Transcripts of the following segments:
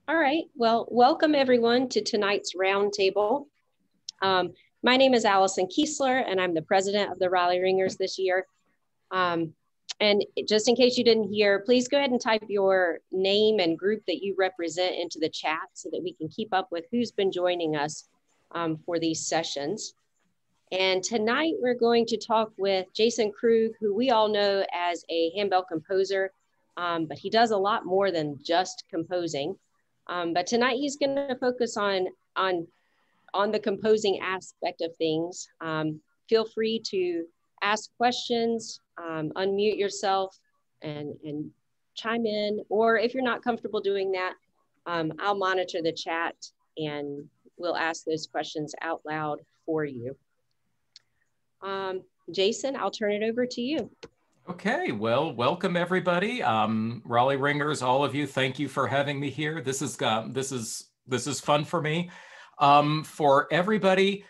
All right, well, welcome everyone to tonight's roundtable. My name is Allison Kiesler, and I'm the president of the Raleigh Ringers this year. And just in case you didn't hear, please go ahead and type your name and group that you represent into the chat so that we can keep up with who's been joining us for these sessions. And tonight we're going to talk with Jason Krug, who we all know as a handbell composer, but he does a lot more than just composing. But tonight he's going to focus on the composing aspect of things. Feel free to ask questions, unmute yourself and chime in, or if you're not comfortable doing that, I'll monitor the chat and we'll ask those questions out loud for you. Jason, I'll turn it over to you. Okay, well, welcome everybody. Raleigh Ringers, all of you, thank you for having me here. This is fun for me. For everybody,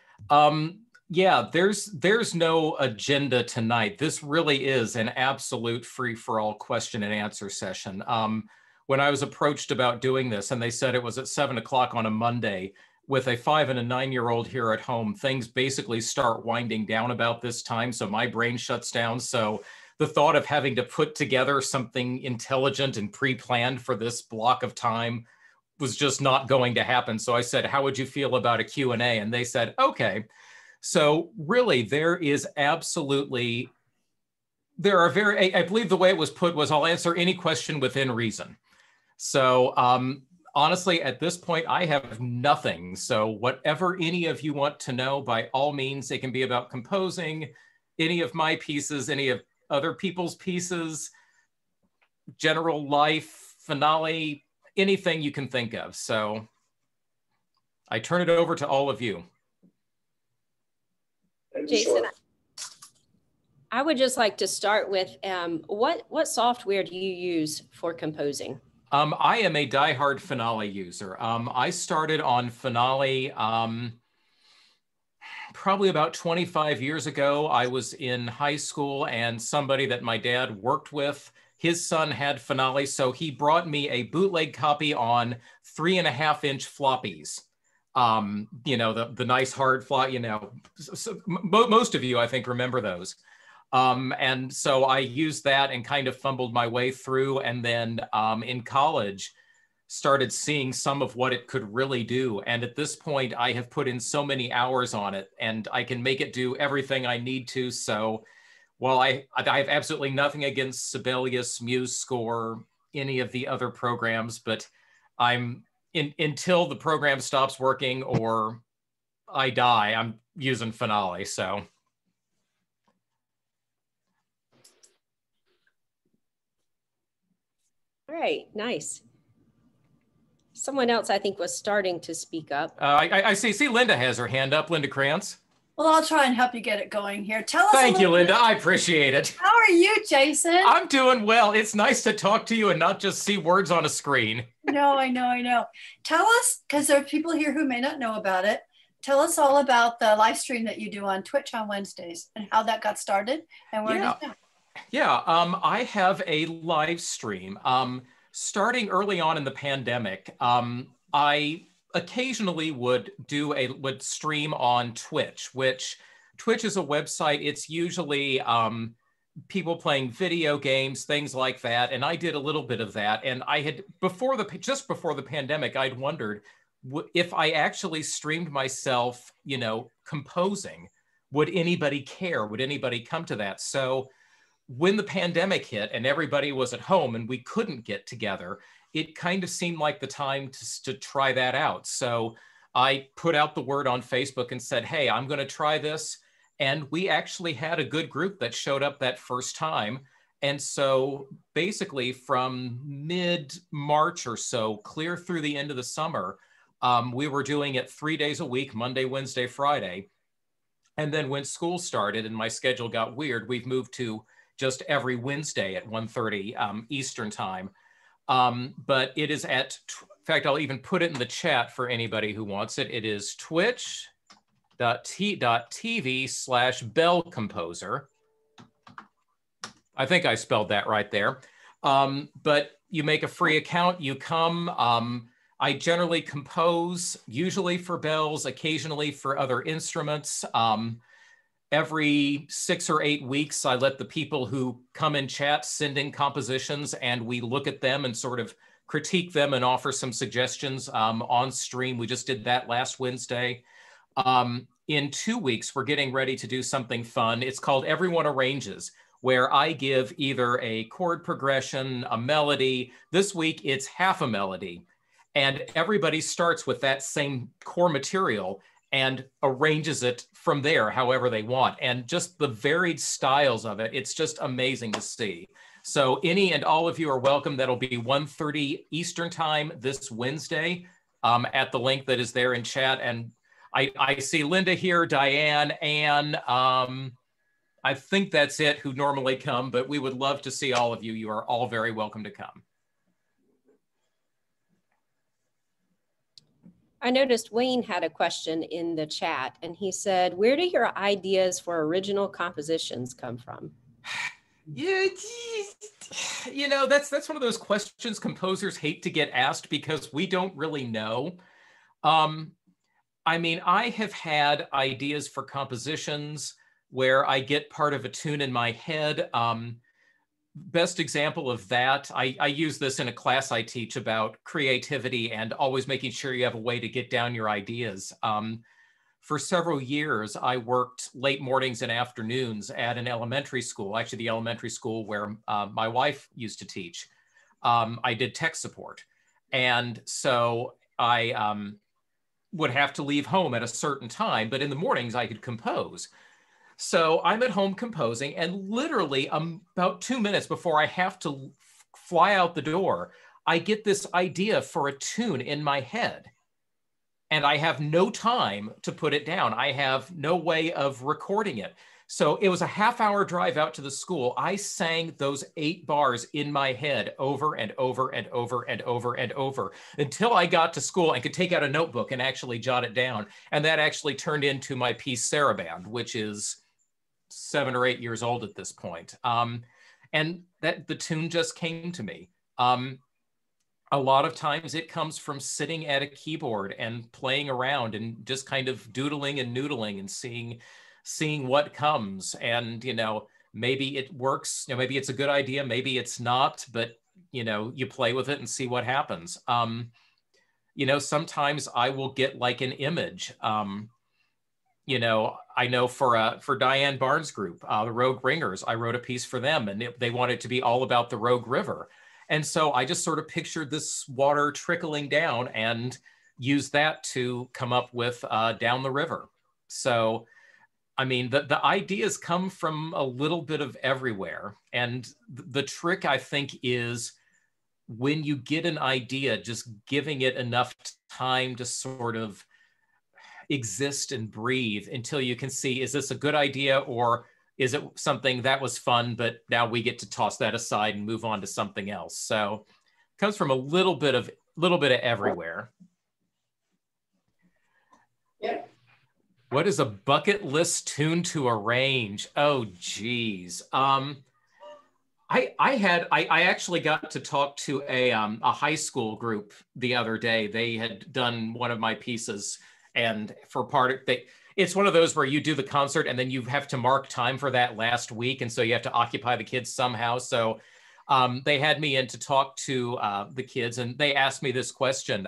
yeah, there's no agenda tonight. This really is an absolute free-for-all question and answer session. When I was approached about doing this, and they said it was at 7 o'clock on a Monday, with a 5- and 9-year-old here at home, things basically start winding down about this time, so my brain shuts down. So the thought of having to put together something intelligent and pre-planned for this block of time was just not going to happen. So I said, how would you feel about a Q&A? And they said, okay. So really, there are I believe the way it was put was, I'll answer any question within reason. So honestly, at this point, I have nothing. So whatever any of you want to know, by all means, it can be about composing, any of my pieces, any of other people's pieces, general life, finale, anything you can think of. So I turn it over to all of you. Jason, I would just like to start with what software do you use for composing? I am a diehard Finale user. I started on Finale probably about 25 years ago. I was in high school and somebody that my dad worked with, his son had Finale, so he brought me a bootleg copy on 3.5-inch floppies. You know, the nice hard flop, you know, most of you, I think, remember those. And so I used that and kind of fumbled my way through. And then in college, started seeing some of what it could really do. And at this point, I have put in so many hours on it and I can make it do everything I need to. So while I have absolutely nothing against Sibelius, MuseScore, any of the other programs, but until the program stops working or I die, I'm using Finale, so. All right, nice. Someone else I think was starting to speak up. I see Linda has her hand up, Linda Krantz. Well, I'll try and help you get it going here. Tell us. Thank you, Linda. I appreciate it. How are you, Jason? I'm doing well. It's nice to talk to you and not just see words on a screen. No, I know. Tell us, because there are people here who may not know about it. Tell us all about the live stream that you do on Twitch on Wednesdays and how that got started and where it is now. Yeah, I have a live stream. Starting early on in the pandemic, I occasionally would stream on Twitch, which Twitch is a website. It's usually people playing video games, things like that. And I did a little bit of that. And I had, just before the pandemic, I'd wondered if I actually streamed myself, you know, composing, would anybody care? Would anybody come to that? So when the pandemic hit and everybody was at home and we couldn't get together, it kind of seemed like the time to try that out. So I put out the word on Facebook and said, hey, I'm going to try this. And we actually had a good group that showed up that first time. And so basically from mid-March or so, clear through the end of the summer, we were doing it 3 days a week, Monday, Wednesday, Friday. And then when school started and my schedule got weird, we've moved to just every Wednesday at 1:30 Eastern time. But it is in fact, I'll even put it in the chat for anybody who wants it. It is twitch.tv/bellcomposer. I think I spelled that right there. But you make a free account, you come. I generally compose, usually for bells, occasionally for other instruments. Every 6 or 8 weeks, I let the people who come in chat send in compositions, and we look at them and sort of critique them and offer some suggestions on stream. We just did that last Wednesday. In 2 weeks, we're getting ready to do something fun. It's called Everyone Arranges, where I give either a chord progression, a melody. This week, it's half a melody. And everybody starts with that same core material and arranges it from there however they want. And just the varied styles of it, it's just amazing to see. So any and all of you are welcome. That'll be 1:30 Eastern time this Wednesday at the link that is there in chat. And I see Linda here, Diane, Anne. I think that's it who normally come, but we would love to see all of you. You are all very welcome to come. I noticed Wayne had a question in the chat, and he said, where do your ideas for original compositions come from? Yeah, you know, that's one of those questions composers hate to get asked because we don't really know. I mean, I have had ideas for compositions where I get part of a tune in my head. Best example of that, I use this in a class I teach about creativity and always making sure you have a way to get down your ideas. For several years, I worked late mornings and afternoons at an elementary school, actually the elementary school where my wife used to teach. I did tech support. And so I would have to leave home at a certain time, but in the mornings I could compose. So I'm at home composing, and literally about 2 minutes before I have to fly out the door, I get this idea for a tune in my head. And I have no time to put it down. I have no way of recording it. So it was a half-hour drive out to the school. I sang those 8 bars in my head over and over and over and over and over until I got to school and could take out a notebook and actually jot it down. And that actually turned into my piece Saraband, which is 7 or 8 years old at this point. And that the tune just came to me. A lot of times it comes from sitting at a keyboard and playing around and just kind of doodling and noodling and seeing what comes. And, you know, maybe it works, you know, maybe it's a good idea, maybe it's not, but, you know, you play with it and see what happens. You know, sometimes I will get like an image. You know, I know for Diane Barnes' group, the Rogue Ringers, I wrote a piece for them, and they wanted it to be all about the Rogue River. And so I just sort of pictured this water trickling down and used that to come up with Down the River. So, I mean, the ideas come from a little bit of everywhere. And the trick, I think, is when you get an idea, just giving it enough time to sort of exist and breathe until you can see, is this a good idea, or is it something that was fun, but now we get to toss that aside and move on to something else? So it comes from a little bit of everywhere. Yeah. What is a bucket list tune to arrange? Oh, geez. I actually got to talk to a high school group the other day. They had done one of my pieces, and for part of it's one of those where you do the concert and then you have to mark time for that last week. And so you have to occupy the kids somehow. So they had me in to talk to the kids, and they asked me this question.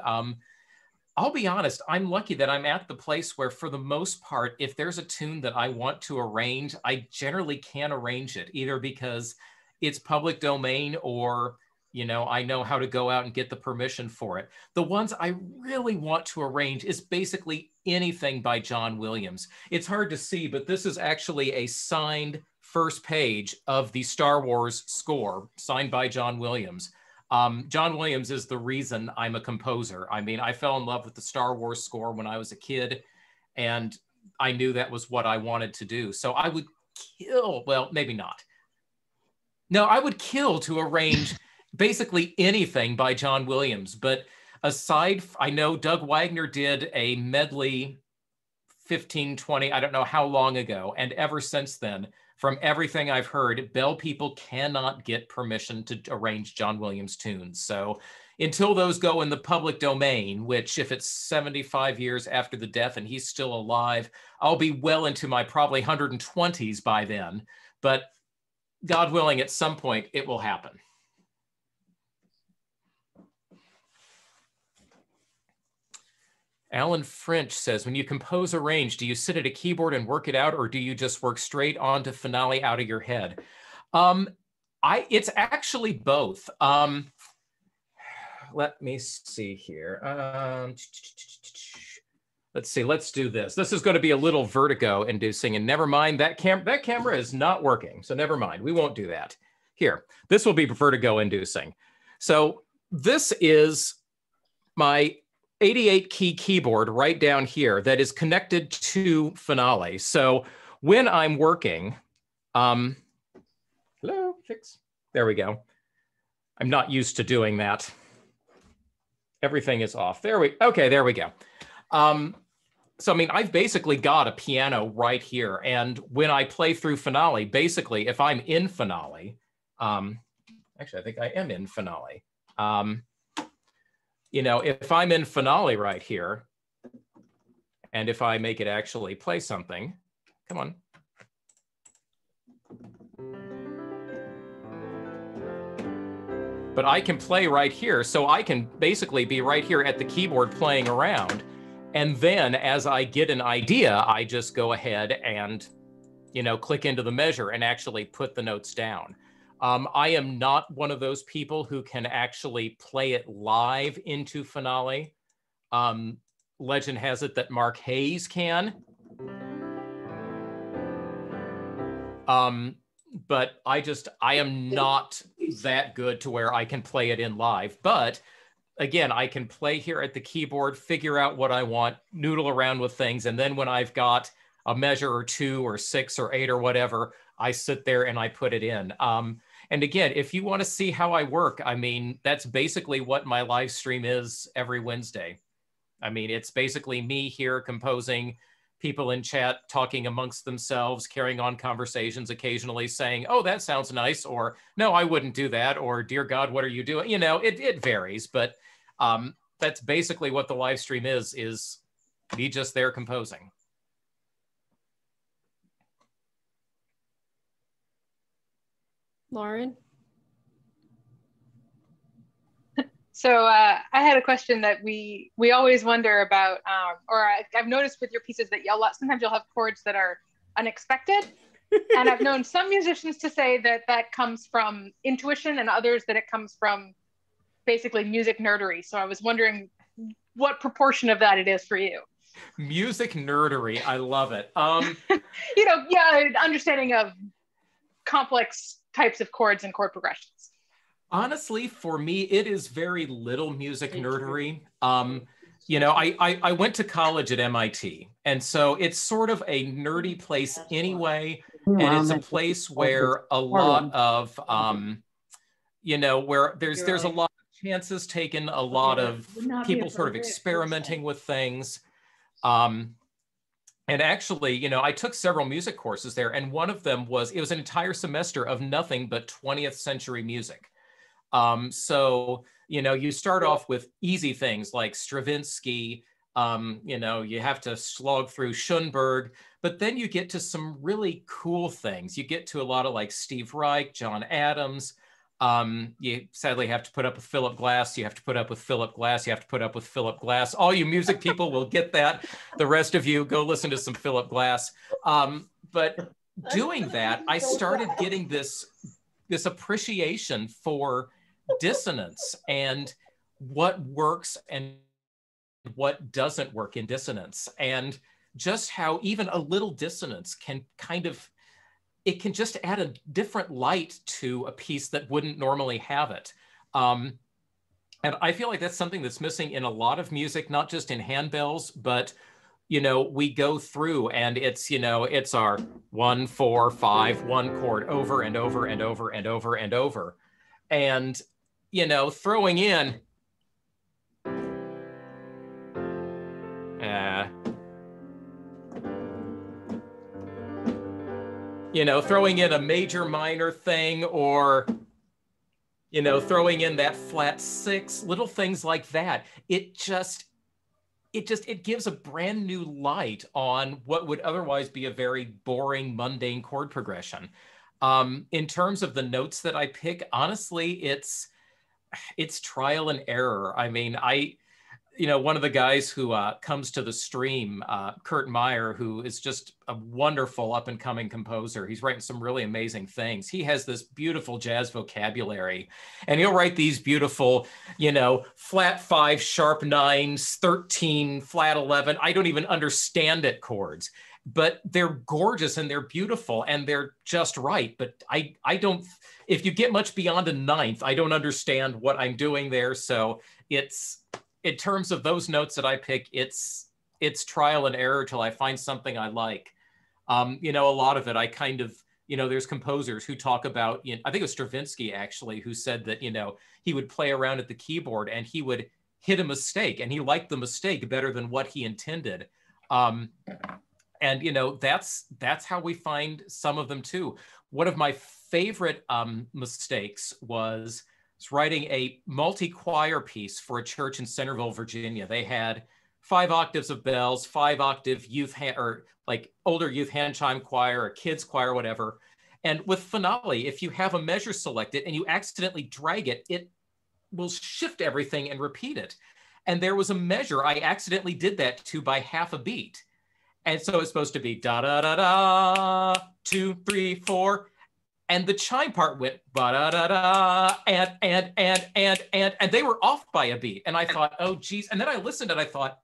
I'll be honest, I'm lucky that I'm at the place where, for the most part, if there's a tune that I want to arrange, I generally can arrange it, either because it's public domain or, you know, I know how to go out and get the permission for it. The ones I really want to arrange is basically anything by John Williams. It's hard to see, but this is actually a signed first page of the Star Wars score, signed by John Williams. John Williams is the reason I'm a composer. I mean, I fell in love with the Star Wars score when I was a kid, and I knew that was what I wanted to do. So I would kill, well, maybe not. No, I would kill to arrange basically anything by John Williams. But aside, I know Doug Wagner did a medley 15, 20, I don't know how long ago. And ever since then, from everything I've heard, Bell people cannot get permission to arrange John Williams tunes. So until those go in the public domain, which if it's 75 years after the death and he's still alive, I'll be well into my probably 120s by then. But God willing, at some point it will happen. Alan French says, when you compose a range, do you sit at a keyboard and work it out, or do you just work straight on to finale out of your head? It's actually both. Let me see here. Let's see, let's do this. This is going to be a little vertigo inducing, and never mind, that camera is not working. So never mind, we won't do that. Here, this will be vertigo inducing. So this is my 88 key keyboard right down here that is connected to finale. So when I'm working, hello, fix. There we go. I'm not used to doing that. Everything is off. Okay, there we go. So, I mean, I've basically got a piano right here. And when I play through finale, basically, if I'm in finale, actually, I think I am in finale. You know, if I'm in finale right here, and if I make it actually play something, come on. But I can play right here. So I can basically be right here at the keyboard playing around. And then as I get an idea, I just go ahead and, you know, click into the measure and actually put the notes down. I am not one of those people who can actually play it live into finale. Legend has it that Mark Hayes can. But I am not that good to where I can play it in live. But again, I can play here at the keyboard, figure out what I want, noodle around with things. And then when I've got a measure or 2 or 6 or 8 or whatever, I sit there and I put it in. And again, if you want to see how I work, I mean, that's basically what my live stream is every Wednesday. I mean, it's basically me here composing, people in chat talking amongst themselves, carrying on conversations, occasionally saying, oh, that sounds nice, or no, I wouldn't do that, or dear God, what are you doing? You know, it varies, but that's basically what the live stream is me just there composing. Lauren? So I had a question that we always wonder about, or I've noticed with your pieces that sometimes you'll have chords that are unexpected. And I've known some musicians to say that that comes from intuition, and others that it comes from basically music nerdery. So I was wondering what proportion of that it is for you. Music nerdery, I love it. You know, yeah, understanding of complex types of chords and chord progressions. Honestly, for me, it is very little music nerdery. You know, I went to college at MIT, and so it's sort of a nerdy place anyway. And it's a place where a lot of, you know, where there's a lot of chances taken, a lot of people sort of experimenting with things. And actually, you know, I took several music courses there, and one of them was, it was an entire semester of nothing but 20th century music. So, you know, you start off with easy things like Stravinsky, you know, you have to slog through Schoenberg, but then you get to some really cool things. You get to a lot of like Steve Reich, John Adams. You sadly have to put up with Philip Glass. You have to put up with Philip Glass. You have to put up with Philip Glass. All you music people will get that. The rest of you, go listen to some Philip Glass. But doing that, I started getting this appreciation for dissonance and what works and what doesn't work in dissonance, and just how even a little dissonance can it can just add a different light to a piece that wouldn't normally have it. And I feel like that's something that's missing in a lot of music, not just in handbells, but, you know, we go through and it's, you know, it's our 1, 4, 5, 1 chord over and over and over and over and over. And, you know, throwing in, you know, throwing in a major minor thing, or you know, throwing in that flat six, little things like that. It gives a brand new light on what would otherwise be a very boring, mundane chord progression. In terms of the notes that I pick, honestly, it's trial and error. I mean, one of the guys who comes to the stream, Kurt Meyer, who is just a wonderful up and coming composer. He's writing some really amazing things. He has this beautiful jazz vocabulary, and he'll write these beautiful, flat 5, sharp 9s, 13, flat 11. I don't even understand it chords, but they're gorgeous and they're beautiful and they're just right. But I don't, if you get much beyond a ninth, I don't understand what I'm doing there. So in terms of those notes that I pick, it's trial and error till I find something I like. A lot of it, I kind of, there's composers who talk about, I think it was Stravinsky actually, who said that, he would play around at the keyboard and he would hit a mistake and he liked the mistake better than what he intended. And, that's how we find some of them too. One of my favorite mistakes was writing a multi-choir piece for a church in Centerville, Virginia. They had 5 octaves of bells, 5-octave older youth hand chime choir, a kids choir, whatever. And with finale, if you have a measure selected and you accidentally drag it, it will shift everything and repeat it. And there was a measure I accidentally did that to by half a beat. And so it's supposed to be da da da da, 2, 3, 4. And the chime part went ba-da-da-da, and they were off by a beat. And I thought, oh, geez. And then I listened and I thought,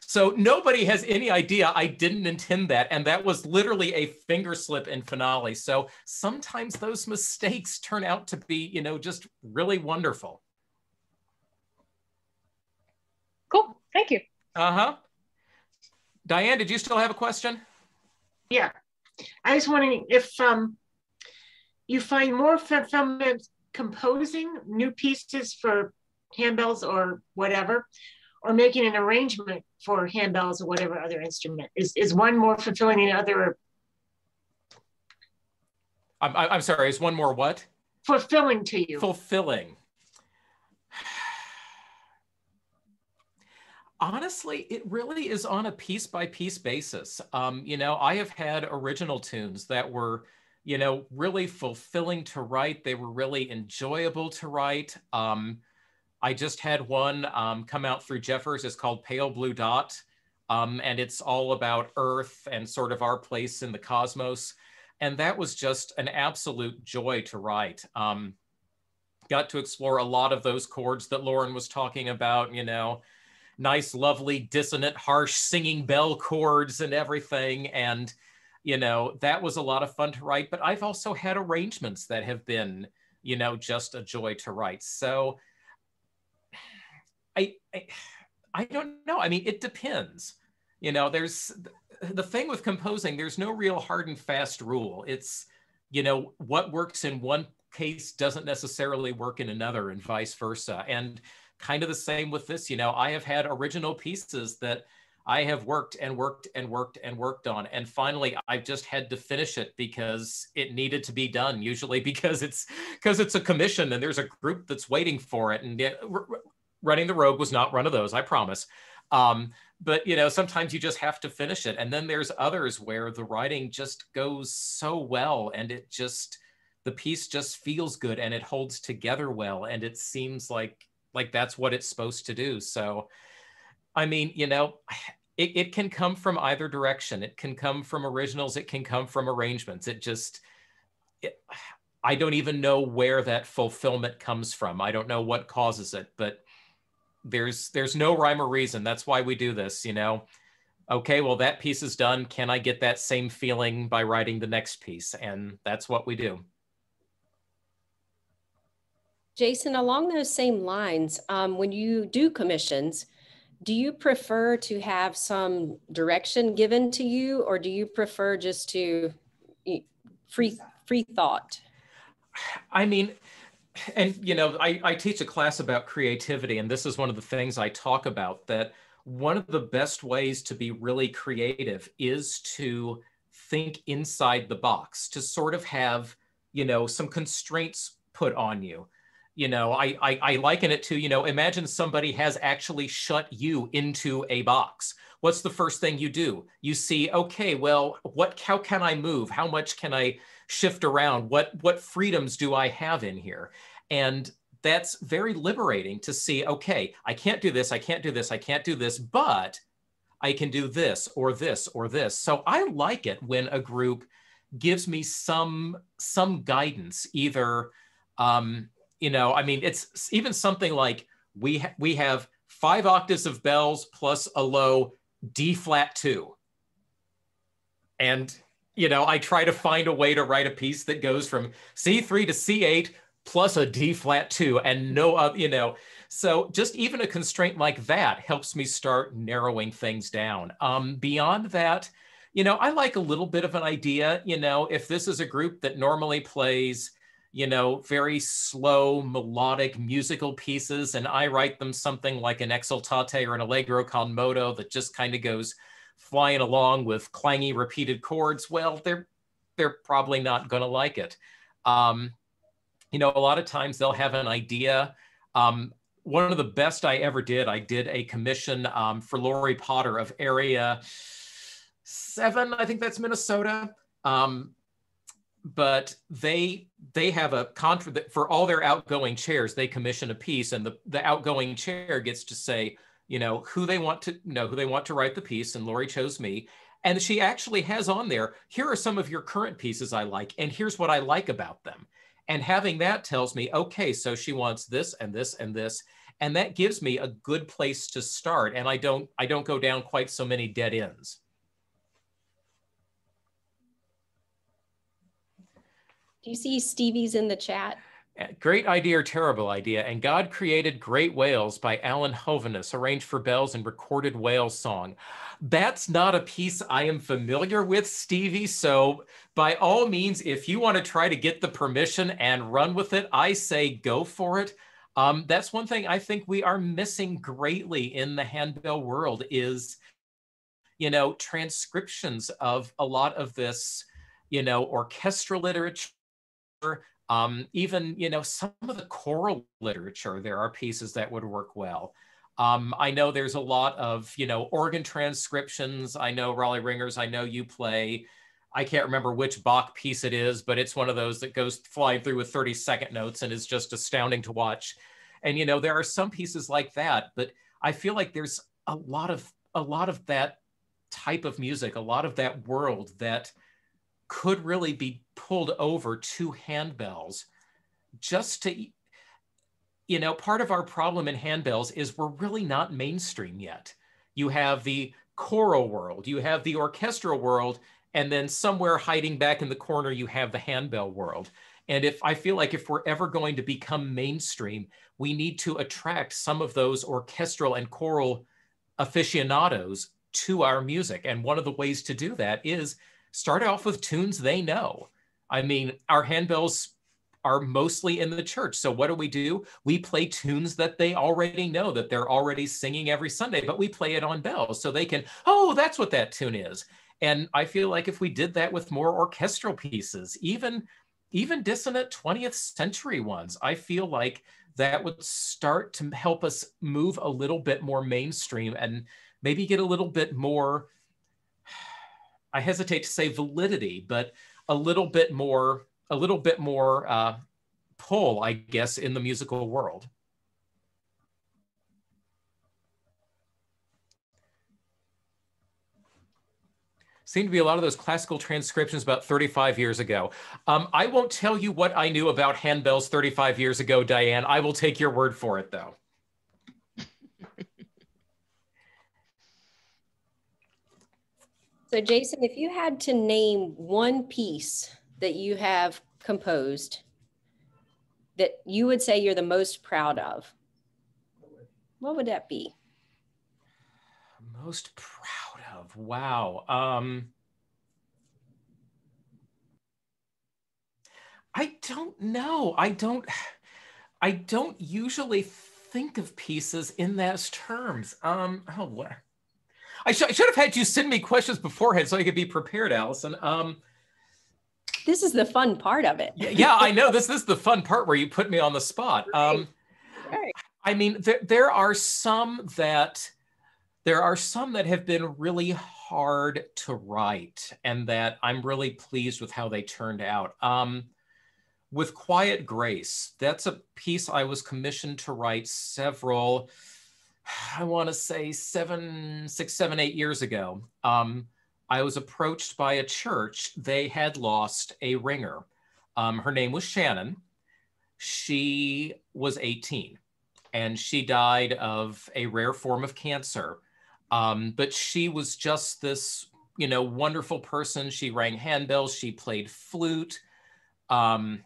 so nobody has any idea I didn't intend that. And that was literally a finger slip in finale. So sometimes those mistakes turn out to be, just really wonderful. Cool, thank you. Uh-huh. Diane, did you still have a question? Yeah. I was wondering if you find more fulfillment composing new pieces for handbells or whatever, or making an arrangement for handbells or whatever other instrument. Is one more fulfilling than the other? I'm sorry, is one more what? Fulfilling to you. Fulfilling. Honestly, it really is on a piece-by-piece basis. I have had original tunes that were, really fulfilling to write. They were really enjoyable to write. I just had one come out through Jeffers. It's called Pale Blue Dot, and it's all about Earth and sort of our place in the cosmos. And that was just an absolute joy to write. Got to explore a lot of those chords that Lauren was talking about, nice, lovely, dissonant, harsh singing bell chords and everything. And, that was a lot of fun to write. But I've also had arrangements that have been, just a joy to write. So I don't know. I mean, it depends. There's the thing with composing, there's no real hard and fast rule. It's, what works in one case doesn't necessarily work in another and vice versa. And kind of the same with this, I have had original pieces that I have worked and worked and worked and worked on. And finally, I've just had to finish it because it needed to be done, usually because it's a commission and there's a group that's waiting for it. And Running the Rogue was not one of those, I promise. But, sometimes you just have to finish it. And then there's others where the writing just goes so well and the piece just feels good and it holds together well. And it seems like that's what it's supposed to do. So, I mean, it can come from either direction. It can come from originals. It can come from arrangements. I don't even know where that fulfillment comes from. I don't know what causes it, but there's no rhyme or reason. That's why we do this, Okay, well, that piece is done. Can I get that same feeling by writing the next piece? And that's what we do. Jason, along those same lines, when you do commissions, do you prefer to have some direction given to you, or do you prefer just to free thought? I mean, and I teach a class about creativity, and this is one of the things I talk about, that one of the best ways to be really creative is to think inside the box, to sort of have you know, some constraints put on you. You know, I liken it to, you know, imagine somebody has actually shut you into a box. What's the first thing you do? You see, okay, well, how can I move? How much can I shift around? What freedoms do I have in here? And that's very liberating to see, okay, I can't do this, I can't do this, I can't do this, but I can do this or this or this. So I like it when a group gives me some guidance, either, you know, I mean, it's even something like we have 5 octaves of bells plus a low D flat 2. And, you know, I try to find a way to write a piece that goes from C3 to C8 plus a D flat 2 and no other, you know. So just even a constraint like that helps me start narrowing things down. Beyond that, you know, I like a little bit of an idea, you know, if this is a group that normally plays, you know, very slow melodic musical pieces, and I write them something like an exultate or an allegro con moto that just kind of goes flying along with clangy repeated chords, well, they're probably not going to like it. You know, a lot of times they'll have an idea. One of the best I ever did, I did a commission for Lori Potter of Area 7, I think that's Minnesota. But they have a contract for all their outgoing chairs. They commission a piece, and the outgoing chair gets to say, you know, who they want to write the piece. And Lori chose me. And she actually has on there, here are some of your current pieces I like, and here's what I like about them. And having that tells me, okay, so she wants this and this and this. And that gives me a good place to start. And I don't go down quite so many dead ends. Do you see Stevie's in the chat? Great idea or terrible idea. And God Created Great Whales by Alan Hovhaness, arranged for bells and recorded whale song. That's not a piece I am familiar with, Stevie. So by all means, if you want to try to get the permission and run with it, I say go for it. That's one thing I think we are missing greatly in the handbell world is, you know, transcriptions of a lot of this, you know, orchestral literature. Even, you know, some of the choral literature, there are pieces that would work well. I know there's a lot of, you know, organ transcriptions. I know Raleigh Ringers, I know you play, I can't remember which Bach piece it is, but it's one of those that goes flying through with 30-second notes and is just astounding to watch. And, you know, there are some pieces like that, but I feel like there's a lot of that type of music, a lot of that world that could really be pulled over to handbells just to, you know, part of our problem in handbells is we're really not mainstream yet. You have the choral world, you have the orchestral world, and then somewhere hiding back in the corner, you have the handbell world. And I feel like if we're ever going to become mainstream, we need to attract some of those orchestral and choral aficionados to our music. And one of the ways to do that is start off with tunes they know. I mean, our handbells are mostly in the church. So what do? We play tunes that they already know, that they're already singing every Sunday, but we play it on bells so they can, oh, that's what that tune is. And I feel like if we did that with more orchestral pieces, even dissonant 20th century ones, I feel like that would start to help us move a little bit more mainstream and maybe get a little bit more, I hesitate to say validity, but a little bit more pull, I guess, in the musical world. Seem to be a lot of those classical transcriptions about 35 years ago. I won't tell you what I knew about handbells 35 years ago, Diane. I will take your word for it, though. So Jason, if you had to name one piece that you have composed that you would say you're the most proud of, what would that be? Most proud of, wow. I don't know. I don't usually think of pieces in those terms. I should have had you send me questions beforehand so I could be prepared, Allison. This is the fun part of it. Yeah, I know. This is the fun part where you put me on the spot. Right. I mean, there are some that have been really hard to write, and that I'm really pleased with how they turned out. With Quiet Grace, that's a piece I was commissioned to write several, I want to say 6, 7, 8 years ago. I was approached by a church. They had lost a ringer. Her name was Shannon. She was 18 and she died of a rare form of cancer. But she was just this, wonderful person. She rang handbells, she played flute. And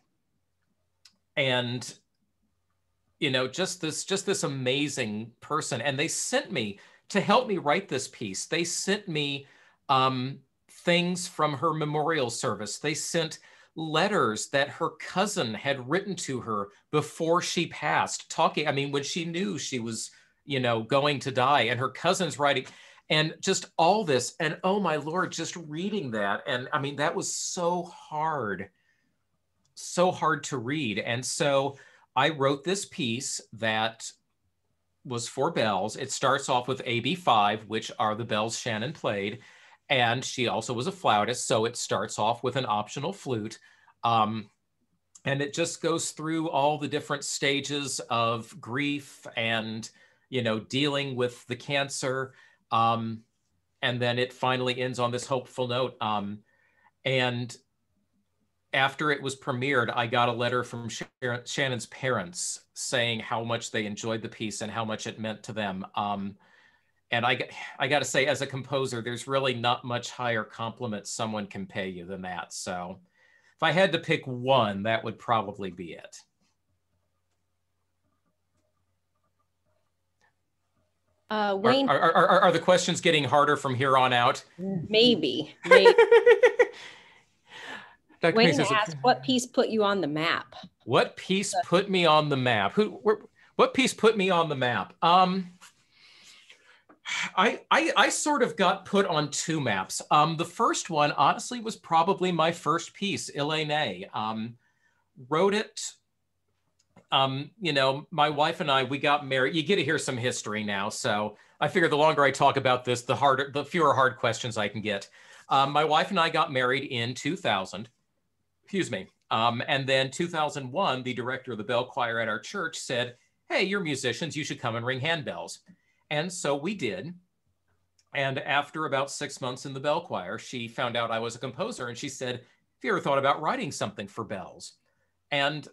just this amazing person. And they sent me to help me write this piece. They sent me things from her memorial service. They sent letters that her cousin had written to her before she passed, when she knew she was, going to die, and her cousin's writing, and just all this. And oh my Lord, just reading that. And I mean, that was so hard to read. And so I wrote this piece that was for bells. It starts off with AB5, which are the bells Shannon played. And she also was a flautist, so it starts off with an optional flute. And it just goes through all the different stages of grief and, dealing with the cancer. And then it finally ends on this hopeful note. And after it was premiered, I got a letter from Shannon's parents saying how much they enjoyed the piece and how much it meant to them. And I got to say, as a composer, there's really not much higher compliment someone can pay you than that. So if I had to pick one, that would probably be it. Wayne, are the questions getting harder from here on out? Maybe. Wayne asked, what piece put you on the map? What piece put me on the map? What piece put me on the map? I sort of got put on two maps. The first one, honestly, was probably my first piece, Ilene. Wrote it, my wife and I, we got married. You get to hear some history now. So I figure the longer I talk about this, the fewer hard questions I can get. My wife and I got married in 2000. Excuse me. And then 2001, the director of the bell choir at our church said, hey, you're musicians, you should come and ring handbells. And so we did. And after about 6 months in the bell choir, she found out I was a composer, and she said, have you ever thought about writing something for bells? And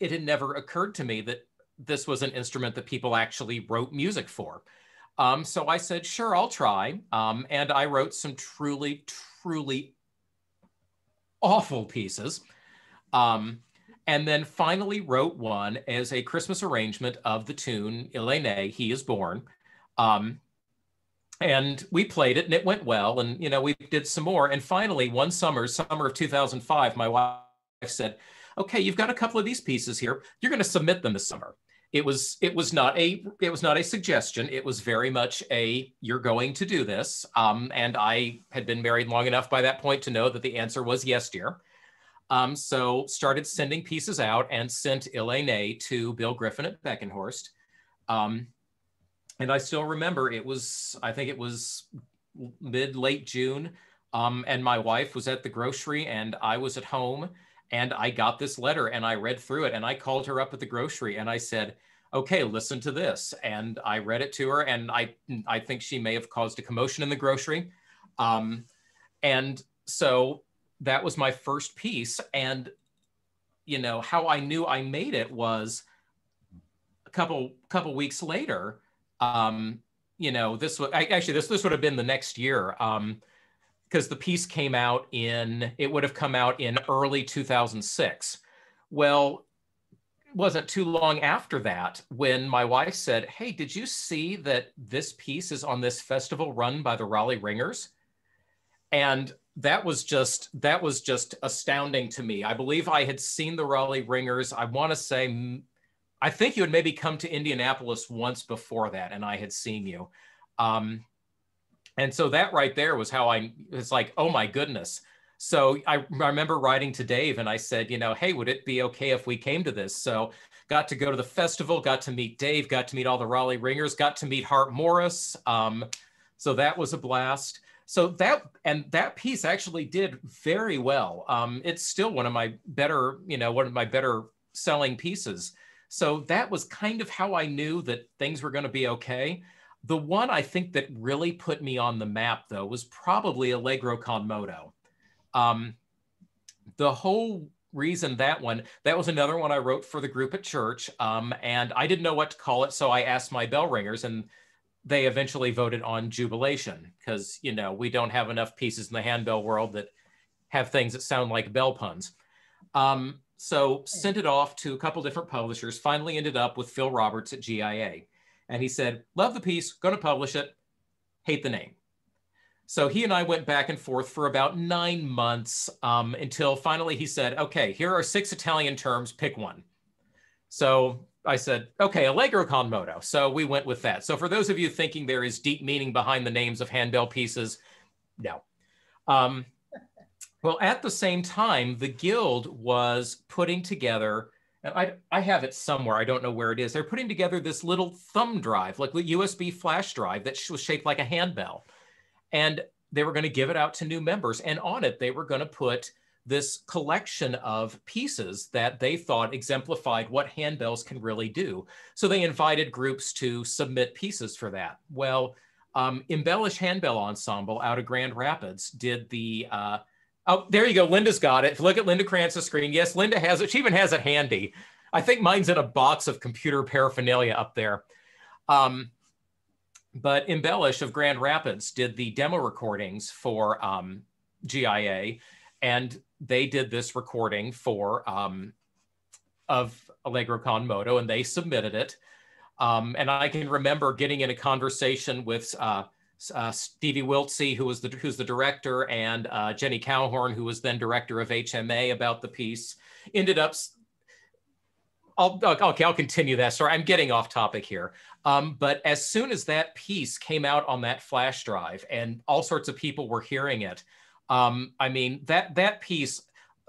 it had never occurred to me that this was an instrument that people actually wrote music for. So I said, sure, I'll try. And I wrote some truly, truly awful pieces. And then finally wrote one as a Christmas arrangement of the tune Ilene, He is Born. And we played it and it went well. And, we did some more. And finally, one summer of 2005, my wife said, okay, you've got a couple of these pieces here. You're going to submit them this summer. It was not a suggestion. It was very much you're going to do this. And I had been married long enough by that point to know that the answer was yes, dear. So started sending pieces out and sent Ilene to Bill Griffin at Beckenhorst. And I still remember I think it was late June. And my wife was at the grocery and I was at home, and I got this letter and I read through it, and I called her up at the grocery and I said, okay, listen to this. And I read it to her, and I think she may have caused a commotion in the grocery. And so that was my first piece. And, how I knew I made it was a couple weeks later. This would have been the next year. Because the piece would have come out in early 2006. Well, it wasn't too long after that when my wife said, hey, did you see that this piece is on this festival run by the Raleigh Ringers? And that was just astounding to me. I believe I had seen the Raleigh Ringers. I want to say, I think you had maybe come to Indianapolis once before that, and I had seen you. And so that right there was how it's like, oh my goodness, So I remember writing to Dave and I said, you know, hey, would it be okay if we came to this? So got to go to the festival, got to meet Dave, got to meet all the Raleigh Ringers, got to meet Hart Morris. So that was a blast. So that piece actually did very well. It's still one of my better, one of my better selling pieces. So that was kind of how I knew that things were going to be okay. The one I think that really put me on the map, though, was probably Allegro con moto. The whole reason that was another one I wrote for the group at church, and I didn't know what to call it, so I asked my bell ringers, and they eventually voted on Jubilation, because, we don't have enough pieces in the handbell world that have things that sound like bell puns. So sent it off to a couple different publishers, finally ended up with Phil Roberts at GIA. And he said, love the piece, going to publish it, hate the name. So he and I went back and forth for about 9 months until finally he said, okay, here are 6 Italian terms, pick one. So I said, okay, Allegro con moto. So we went with that. So for those of you thinking there is deep meaning behind the names of handbell pieces, no. Well, at the same time, the Guild was putting together, and I have it somewhere, I don't know where it is. They're putting together this little thumb drive, like a USB flash drive that was shaped like a handbell. And they were going to give it out to new members. And on it, they were going to put this collection of pieces that they thought exemplified what handbells can really do. So they invited groups to submit pieces for that. Well, Embellish Handbell Ensemble out of Grand Rapids did the, oh, there you go, Linda's got it. If you look at Linda Krantz's screen, yes, Linda has it. She even has it handy. I think mine's in a box of computer paraphernalia up there. But Embellish of Grand Rapids did the demo recordings for GIA, and they did this recording for of Allegro con moto, and they submitted it. And I can remember getting in a conversation with Stevie Wiltsey, who's the director, and Jenny Cowhorn, who was then director of HMA, about the piece. Ended up, I'll continue that story. I'm getting off topic here. But as soon as that piece came out on that flash drive and all sorts of people were hearing it, I mean, that piece,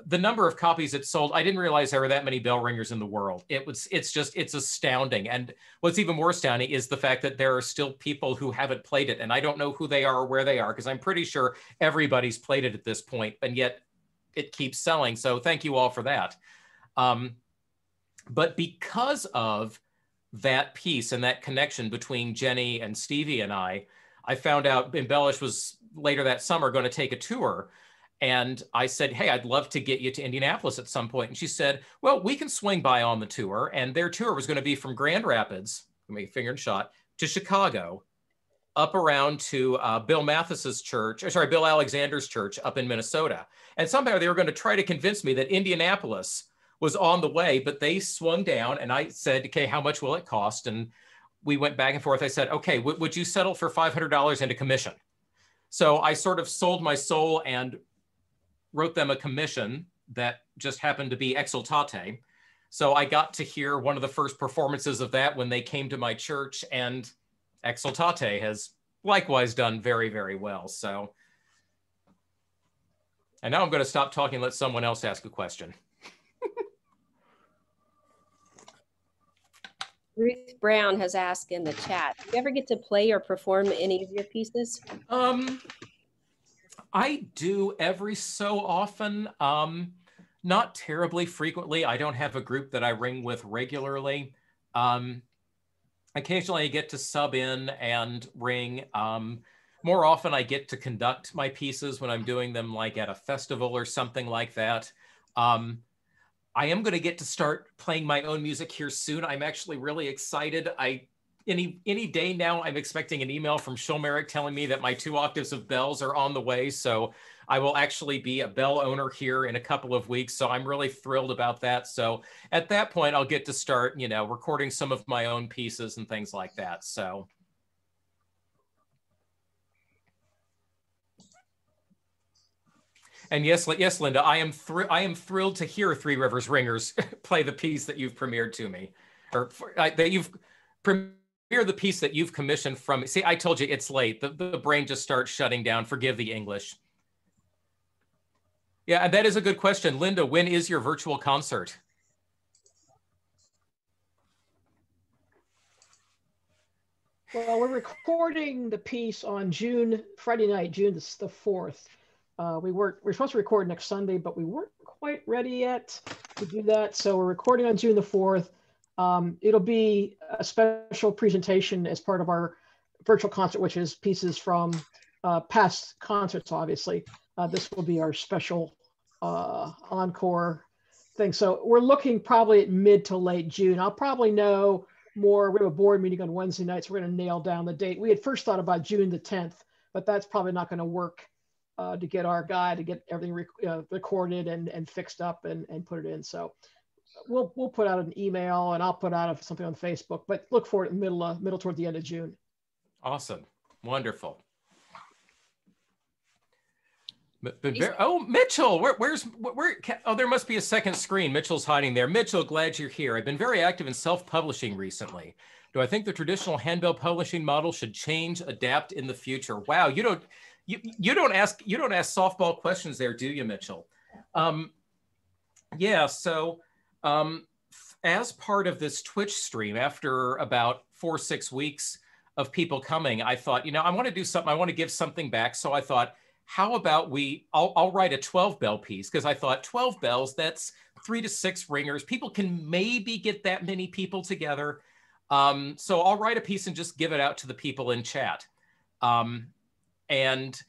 the number of copies it sold, I didn't realize there were that many bell ringers in the world. It's astounding. And what's even more astounding is the fact that there are still people who haven't played it. And I don't know who they are or where they are, because I'm pretty sure everybody's played it at this point, and yet it keeps selling. So thank you all for that. But because of that piece and that connection between Jenny and Stevie and I found out Embellish was later that summer going to take a tour. And I said, hey, I'd love to get you to Indianapolis at some point. And she said, well, we can swing by on the tour. And their tour was going to be from Grand Rapids, make a finger and shot, to Chicago, up around to Bill Alexander's church up in Minnesota. And somehow they were going to try to convince me that Indianapolis was on the way, but they swung down, and I said, okay, how much will it cost? And we went back and forth. I said, okay, would you settle for $500 and a commission? So I sort of sold my soul and wrote them a commission that just happened to be Exultate. So I got to hear one of the first performances of that when they came to my church, and Exultate has likewise done very, very well. So, and now I'm going to stop talking and let someone else ask a question. Ruth Brown has asked in the chat, do you ever get to play or perform any of your pieces? I do every so often, not terribly frequently. I don't have a group that I ring with regularly. Occasionally I get to sub in and ring. More often I get to conduct my pieces when I'm doing them like at a festival or something like that. I am going to get to start playing my own music here soon. I'm actually really excited. Any day now, I'm expecting an email from Schulmerich telling me that my 2 octaves of bells are on the way. So I will actually be a bell owner here in a couple of weeks. So I'm really thrilled about that. So at that point, I'll get to start, recording some of my own pieces and things like that. So. And yes, Linda, I am thrilled to hear Three Rivers Ringers play the piece that you've premiered to me, or that you've premiered the piece that you've commissioned from me. See, I told you it's late. The brain just starts shutting down. Forgive the English. Yeah, and that is a good question. Linda, when is your virtual concert? Well, we're recording the piece on Friday night, June the 4th. We're supposed to record next Sunday, but we weren't quite ready yet to do that. So we're recording on June the 4th. It'll be a special presentation as part of our virtual concert, which is pieces from past concerts, obviously. This will be our special encore thing. So we're looking probably at mid to late June. I'll probably know more. We have a board meeting on Wednesday night, so we're going to nail down the date. We had first thought about June the 10th, but that's probably not going to work to get our guy to get everything recorded and fixed up and put it in. So we'll put out an email, and I'll put out something on Facebook, but look for it in middle toward the end of June. Awesome. Wonderful. Oh, Mitchell, oh, there must be a second screen. Mitchell's hiding there. Mitchell, glad you're here. I've been very active in self-publishing recently. Do I think the traditional handbill publishing model should change, adapt in the future? Wow, you don't ask softball questions there, do you, Mitchell? Yeah, so as part of this Twitch stream, after about 4 or 6 weeks of people coming, I thought, I want to do something, I want to give something back. So I thought, how about I'll write a 12 bell piece, because I thought 12 bells, that's 3 to 6 ringers. People can maybe get that many people together. So I'll write a piece and just give it out to the people in chat. And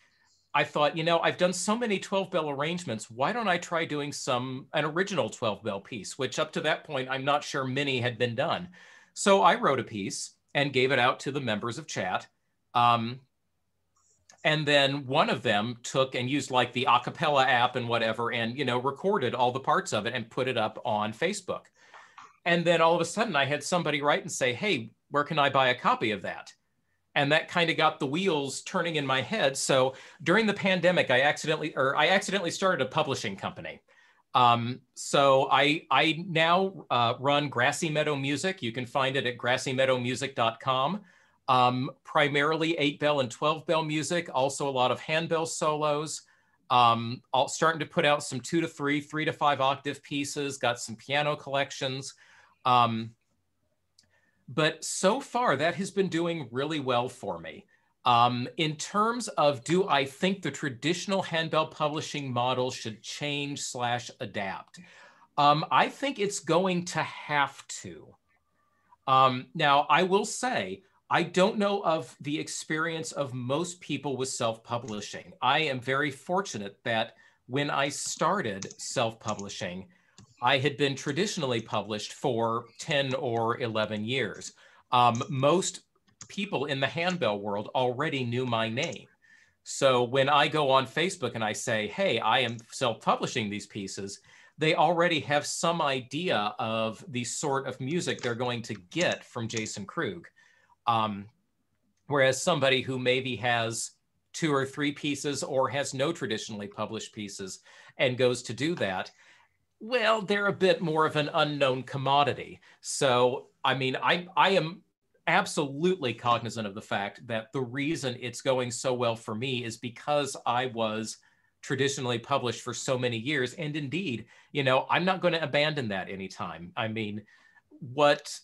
I thought, I've done so many 12 bell arrangements. Why don't I try doing an original 12 bell piece, which up to that point, I'm not sure many had been done. So I wrote a piece and gave it out to the members of chat. And then one of them took and used like the a cappella app and whatever, and, recorded all the parts of it and put it up on Facebook. And then all of a sudden I had somebody write and say, hey, where can I buy a copy of that? And that kind of got the wheels turning in my head. So during the pandemic, I accidentally started a publishing company. So I now run Grassy Meadow Music. You can find it at grassymeadowmusic.com. Primarily 8-bell and 12-bell music, also a lot of handbell solos. Starting to put out some 2 to 3, 3 to 5 octave pieces, got some piano collections. But so far that has been doing really well for me. In terms of, do I think the traditional handbell publishing model should change/adapt? I think it's going to have to. Now, I will say, I don't know of the experience of most people with self-publishing. I am very fortunate that when I started self-publishing, I had been traditionally published for 10 or 11 years. Most people in the handbell world already knew my name. So when I go on Facebook and I say, hey, I am self-publishing these pieces, they already have some idea of the sort of music they're going to get from Jason Krug. Whereas somebody who maybe has 2 or 3 pieces or has no traditionally published pieces and goes to do that, well, they're a bit more of an unknown commodity. So, I mean, I am absolutely cognizant of the fact that the reason it's going so well for me is because I was traditionally published for so many years. And indeed, I'm not going to abandon that anytime. I mean, what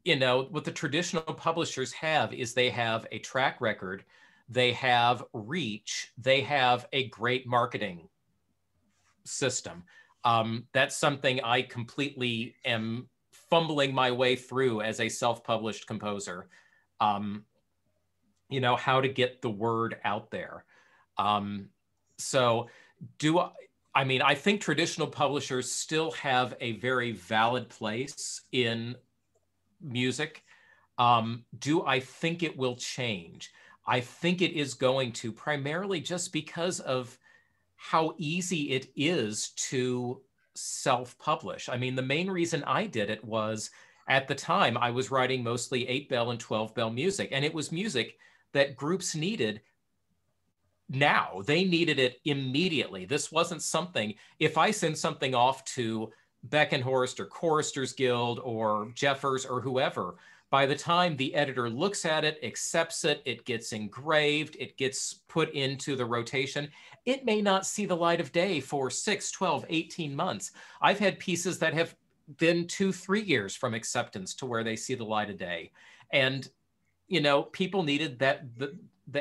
the traditional publishers have is they have a track record, they have reach, they have a great marketing system. That's something I completely am fumbling my way through as a self-published composer. How to get the word out there. I think traditional publishers still have a very valid place in music. Do I think it will change? I think it is going to, primarily just because of how easy it is to self-publish. I mean, the main reason I did it was, at the time, I was writing mostly 8-bell and 12-bell music, and it was music that groups needed now. They needed it immediately. This wasn't something, if I send something off to Beckenhorst or Choristers Guild or Jeffers or whoever, by the time the editor looks at it, accepts it, it gets engraved, it gets put into the rotation, it may not see the light of day for 6, 12, 18 months. I've had pieces that have been 2, 3 years from acceptance to where they see the light of day. And, you know, people needed that, the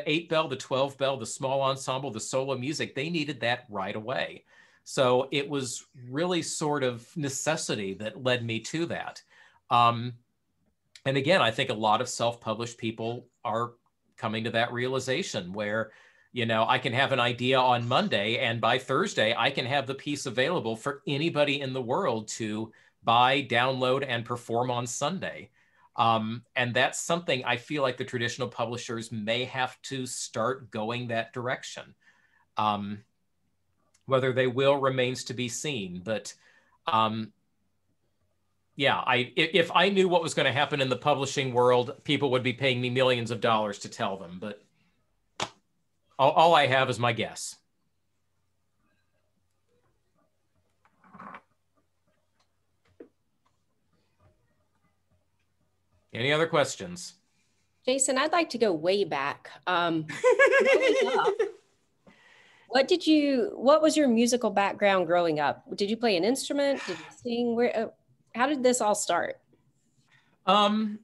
8 bell, the 12 bell, the small ensemble, the solo music, they needed that right away. So it was really sort of necessity that led me to that. And again, I think a lot of self-published people are coming to that realization where, you know, I can have an idea on Monday and by Thursday, I can have the piece available for anybody in the world to buy, download, and perform on Sunday. And that's something I feel like the traditional publishers may have to start going that direction. Whether they will remains to be seen, but yeah, if I knew what was going to happen in the publishing world, people would be paying me millions of dollars to tell them, but all I have is my guess. Any other questions? Jason, I'd like to go way back. Growing up, what was your musical background growing up? Did you play an instrument? Did you sing? How did this all start? I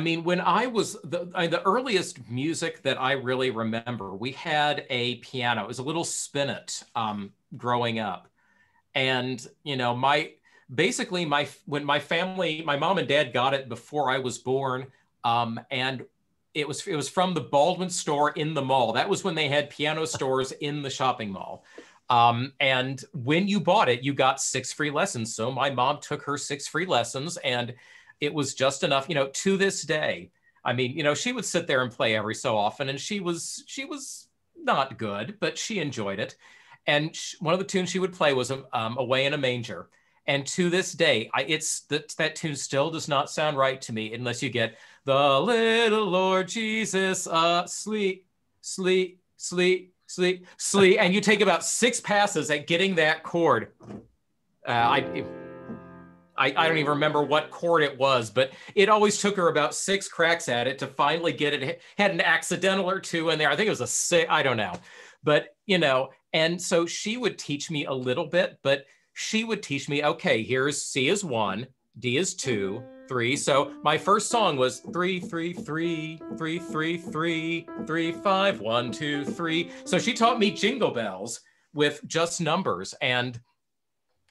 mean, when I was, the earliest music that I really remember, we had a piano. It was a little spinet growing up. And, you know, basically when my family, my mom and dad got it before I was born, and it was from the Baldwin store in the mall. That was when they had piano stores in the shopping mall. And when you bought it, you got 6 free lessons. So my mom took her 6 free lessons, and it was just enough, you know, to this day. I mean, you know, she would sit there and play every so often, and she was not good, but she enjoyed it. And one of the tunes she would play was Away in a Manger. And to this day, that tune still does not sound right to me unless you get the little Lord Jesus sleep, sleep, sleep, sleep, sleep. And you take about 6 passes at getting that chord. I don't even remember what chord it was, but it always took her about 6 cracks at it to finally get it. Had an accidental or 2 in there. I think it was a 6, I don't know. But, you know, and so she would teach me a little bit, but she would teach me, okay, here's C is 1, D is 2, 3. So my first song was 3, 3, 3, 3, 3, 3, 3, 5, 1, 2, 3. So she taught me Jingle Bells with just numbers. And,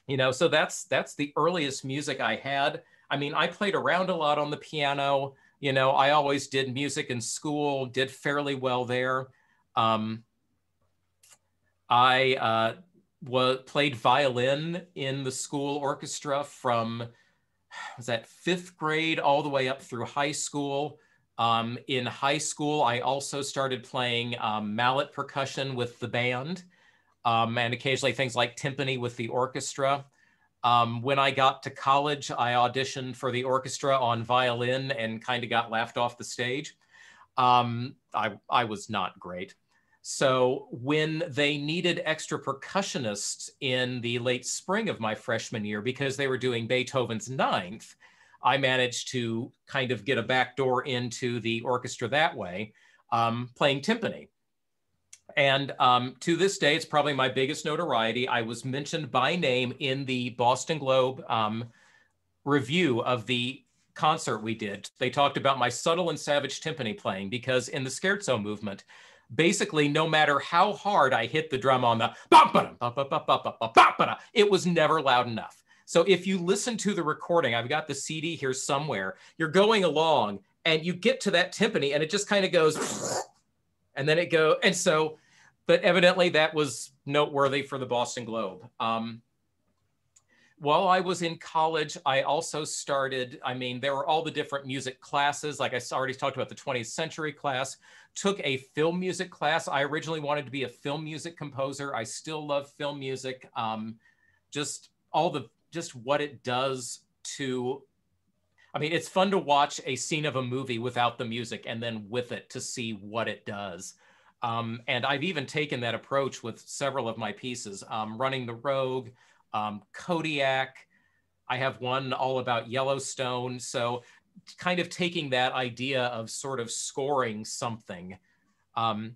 you know, so that's the earliest music I had. I mean, I played around a lot on the piano. You know, I always did music in school, did fairly well there. I played violin in the school orchestra from, was that 5th grade all the way up through high school. In high school, I also started playing mallet percussion with the band, and occasionally things like timpani with the orchestra. When I got to college, I auditioned for the orchestra on violin and kind of got laughed off the stage. I was not great. So when they needed extra percussionists in the late spring of my freshman year, because they were doing Beethoven's 9th, I managed to kind of get a backdoor into the orchestra that way, playing timpani. And to this day, it's probably my biggest notoriety. I was mentioned by name in the Boston Globe review of the concert we did. They talked about my subtle and savage timpani playing, because in the scherzo movement, basically, no matter how hard I hit the drum on the it was never loud enough. So if you listen to the recording, I've got the CD here somewhere, you're going along and you get to that timpani and it just kind of goes, and then it goes, and so, but evidently that was noteworthy for the Boston Globe. While I was in college, I also started, I mean, there were all the different music classes. Like I already talked about the 20th century class, took a film music class. I originally wanted to be a film music composer. I still love film music. Just what it does to, I mean, it's fun to watch a scene of a movie without the music and then with it to see what it does. And I've even taken that approach with several of my pieces, Running the Rogue, Kodiak. I have one all about Yellowstone. So kind of taking that idea of sort of scoring something. I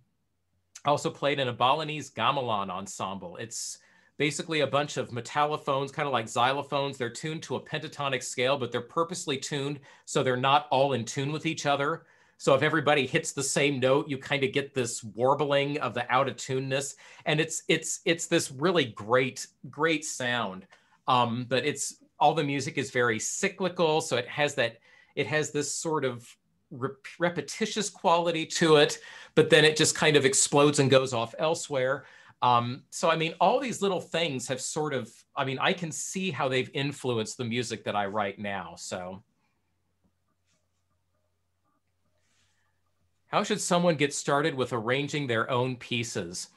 also played in a Balinese gamelan ensemble. It's basically a bunch of metallophones, kind of like xylophones. They're tuned to a pentatonic scale, but they're purposely tuned so they're not all in tune with each other. So if everybody hits the same note, you kind of get this warbling of the out of tuneness. And it's this really great sound. But all the music is very cyclical. So it has this sort of repetitious quality to it, but then it just kind of explodes and goes off elsewhere. So, I mean, all these little things have sort of, I mean, I can see how they've influenced the music that I write now. So how should someone get started with arranging their own pieces?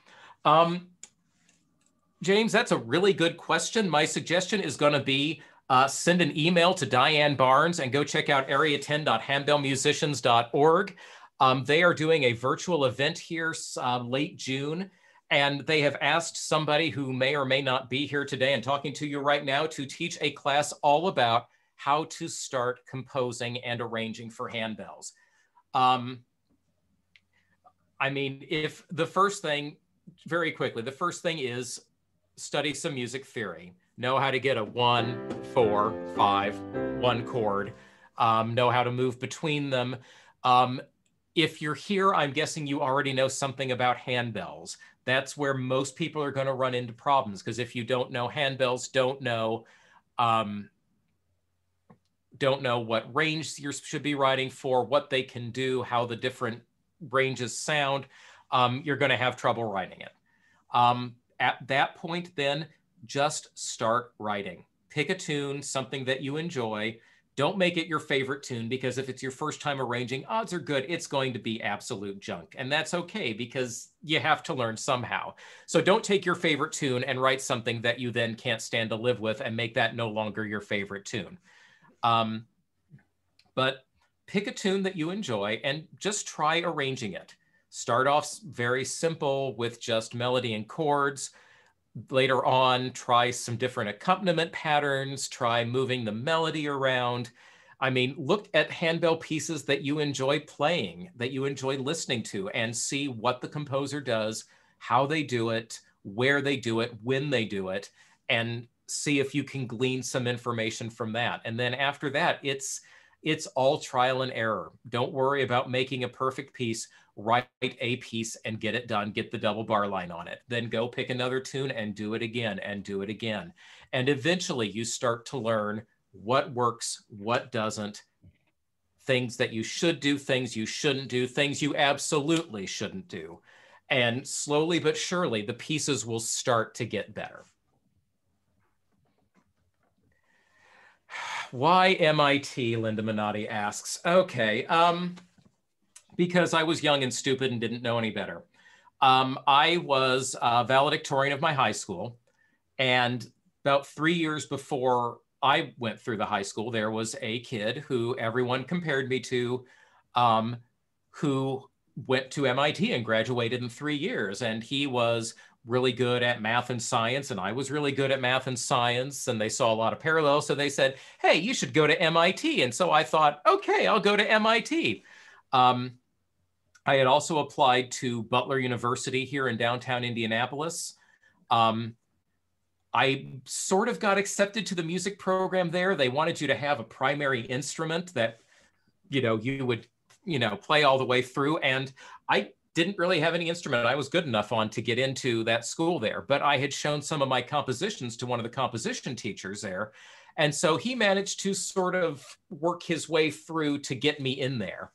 James, that's a really good question. My suggestion is going to be send an email to Diane Barnes and go check out area10.handbellmusicians.org. They are doing a virtual event here late June, and they have asked somebody who may or may not be here today and talking to you right now to teach a class all about how to start composing and arranging for handbells. I mean, if the first thing, very quickly, the first thing is study some music theory. Know how to get a 1, 4, 5, 1 chord. Know how to move between them. If you're here, I'm guessing you already know something about handbells. That's where most people are going to run into problems, because if you don't know handbells, don't know what range you should be writing for, what they can do, how the different ranges sound, you're going to have trouble writing it. At that point, then, just start writing. Pick a tune, something that you enjoy. Don't make it your favorite tune, because if it's your first time arranging, odds are good it's going to be absolute junk. And that's okay, because you have to learn somehow. So don't take your favorite tune and write something that you then can't stand to live with and make that no longer your favorite tune. But pick a tune that you enjoy and just try arranging it. Start off very simple with just melody and chords. Later on, try some different accompaniment patterns, try moving the melody around. I mean, look at handbell pieces that you enjoy playing, that you enjoy listening to, and see what the composer does, how they do it, where they do it, when they do it, and see if you can glean some information from that. And then after that, it's all trial and error. Don't worry about making a perfect piece. Write a piece and get it done. Get the double bar line on it. Then go pick another tune and do it again and do it again. And eventually you start to learn what works, what doesn't, things that you should do, things you shouldn't do, things you absolutely shouldn't do. And slowly but surely, the pieces will start to get better. Why MIT, Linda Minotti asks. Okay, because I was young and stupid and didn't know any better. I was valedictorian of my high school, and about 3 years before I went through the high school, there was a kid who everyone compared me to, who went to MIT and graduated in 3 years, and he was really good at math and science, and I was really good at math and science, and they saw a lot of parallels, so they said, hey, you should go to MIT. And so I thought, okay, I'll go to MIT. I had also applied to Butler University here in downtown Indianapolis. I sort of got accepted to the music program there. They wanted you to have a primary instrument that, you would, play all the way through. And I didn't really have any instrument I was good enough on to get into that school there, but I had shown some of my compositions to one of the composition teachers there. And so he managed to sort of work his way through to get me in there.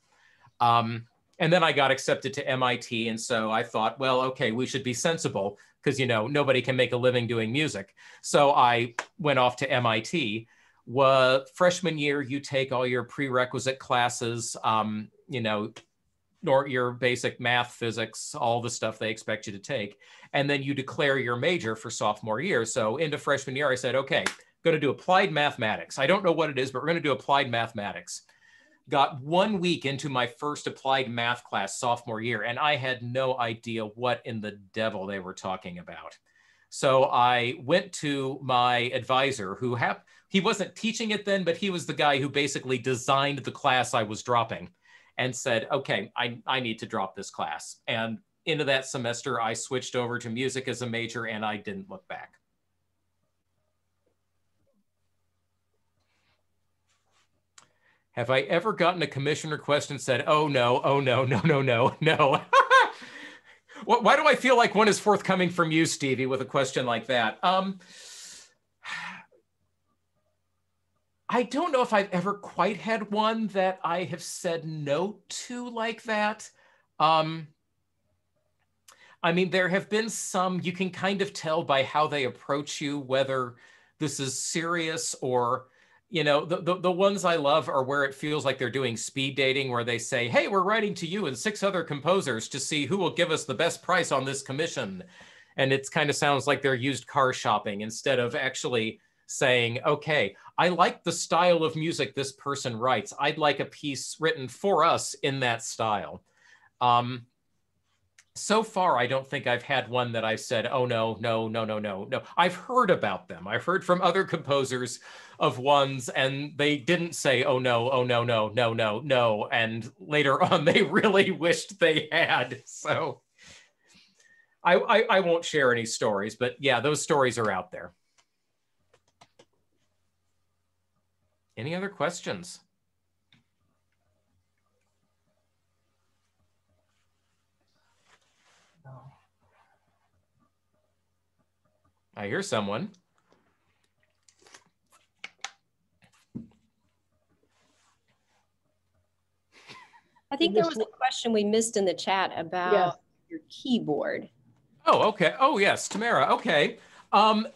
And then I got accepted to MIT. And so I thought, well, okay, we should be sensible because, nobody can make a living doing music. So I went off to MIT. Freshman year, you take all your prerequisite classes, your basic math, physics, all the stuff they expect you to take. And then you declare your major for sophomore year. So into freshman year, I said, okay, I'm going to do applied mathematics. I don't know what it is, but we're going to do applied mathematics. Got 1 week into my first applied math class sophomore year, and I had no idea what in the devil they were talking about. So I went to my advisor, he wasn't teaching it then, but he was the guy who basically designed the class I was dropping and said, okay, I need to drop this class. And into that semester, I switched over to music as a major and I didn't look back. Have I ever gotten a commission request and said, oh no, no. Why do I feel like one is forthcoming from you, Stevie, with a question like that? I don't know if I've ever quite had one that I have said no to like that. I mean, there have been some, you can kind of tell by how they approach you, whether this is serious or, you know, the ones I love are where it feels like they're doing speed dating, where they say, hey, we're writing to you and 6 other composers to see who will give us the best price on this commission. And it kind of sounds like they're used car shopping instead of actually saying, okay, I like the style of music this person writes. I'd like a piece written for us in that style. So far, I don't think I've had one that I've said, oh, no. I've heard about them. I've heard from other composers of ones, and they didn't say, oh, no. And later on, they really wished they had. So I won't share any stories, but yeah, those stories are out there. Any other questions? I hear someone. I think there was a question we missed in the chat about your keyboard. Oh, okay. Oh, yes, Tamara. Okay.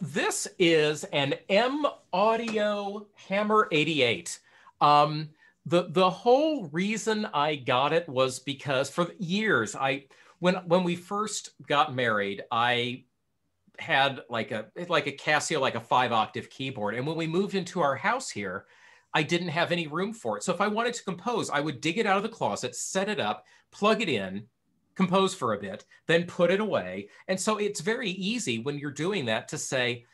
This is an M Audio Hammer 88. The whole reason I got it was because for years, when we first got married, I had like a Casio, like a 5-octave keyboard. And when we moved into our house here, I didn't have any room for it. So if I wanted to compose, I would dig it out of the closet, set it up, plug it in, compose for a bit, then put it away. And so it's very easy when you're doing that to say,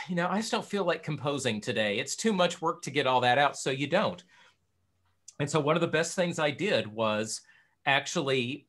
you know, I just don't feel like composing today. It's too much work to get all that out, so you don't. And so one of the best things I did was actually